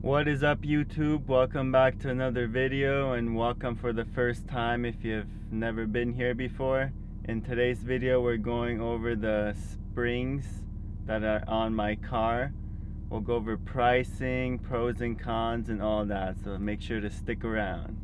What is up, YouTube? Welcome back to another video, and welcome for the first time if you've never been here before. In today's video we're going over the springs that are on my car. We'll go over pricing, pros and cons and all that, so make sure to stick around.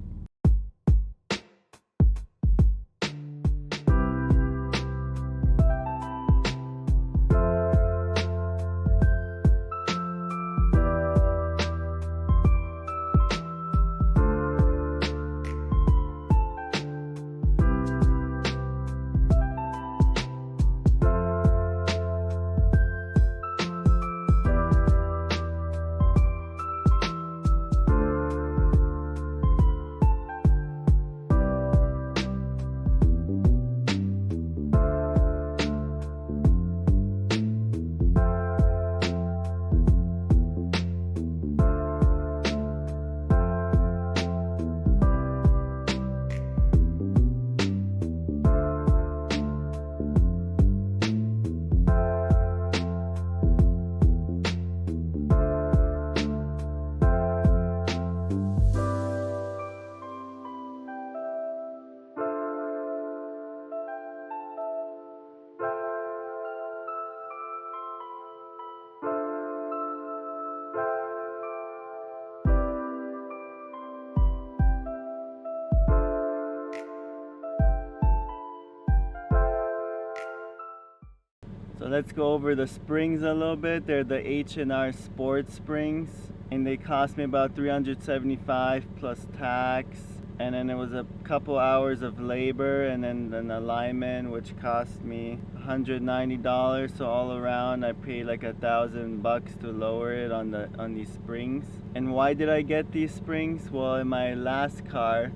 So let's go over the springs a little bit. They're the H&R Sport Springs, and they cost me about $375 plus tax, and then it was a couple hours of labor and then an alignment which cost me $190. So all around I paid like $1,000 to lower it on these springs. And why did I get these springs? Well, in my last car,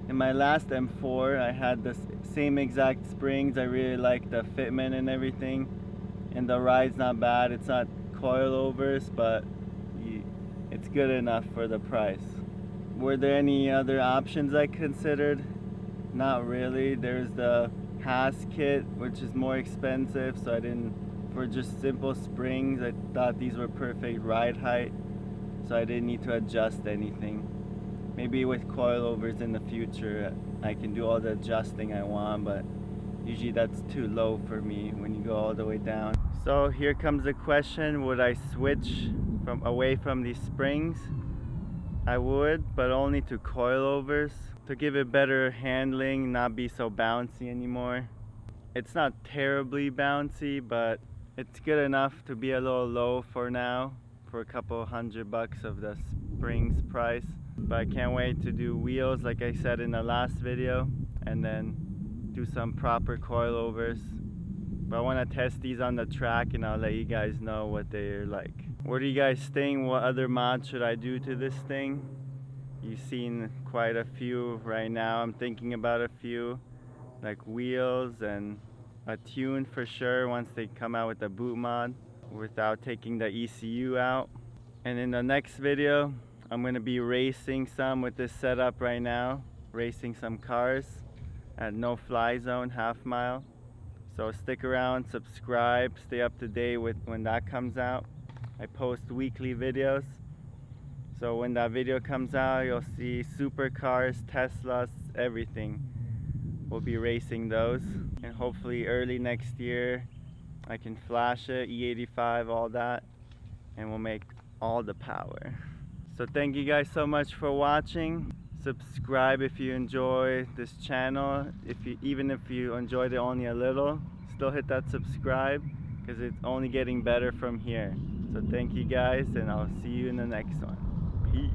in my last M4, I had the same exact springs. I really like the fitment and everything, and the ride's not bad. It's not coilovers, but it's good enough for the price. Were there any other options I considered? Not really. There's the Haas kit, which is more expensive, so I didn't. For just simple springs, I thought these were perfect ride height, so I didn't need to adjust anything. Maybe with coilovers in the future I can do all the adjusting I want, but usually that's too low for me when you go all the way down. So here comes the question, would I switch away from these springs? I would, but only to coilovers to give it better handling, not be so bouncy anymore. It's not terribly bouncy, but it's good enough to be a little low for now, for a couple $100 of the springs price. But I can't wait to do wheels like I said in the last video, and then do some proper coilovers. But I want to test these on the track, and I'll let you guys know what they're like. What do you guys think? What other mods should I do to this thing? You've seen quite a few right now. I'm thinking about a few, like wheels and a tune for sure once they come out with the boot mod without taking the ECU out. And in the next video I'm going to be racing some with this setup right now, racing some cars at no fly zone half mile. So stick around, subscribe, stay up to date with when that comes out. I post weekly videos, so when that video comes out you'll see supercars, Teslas, everything. We'll be racing those, and hopefully early next year I can flash it, E85, all that, and we'll make all the power. So thank you guys so much for watching. Subscribe if you enjoy this channel. Even if you enjoyed it only a little, still hit that subscribe, because it's only getting better from here. So thank you guys, and I'll see you in the next one. Peace.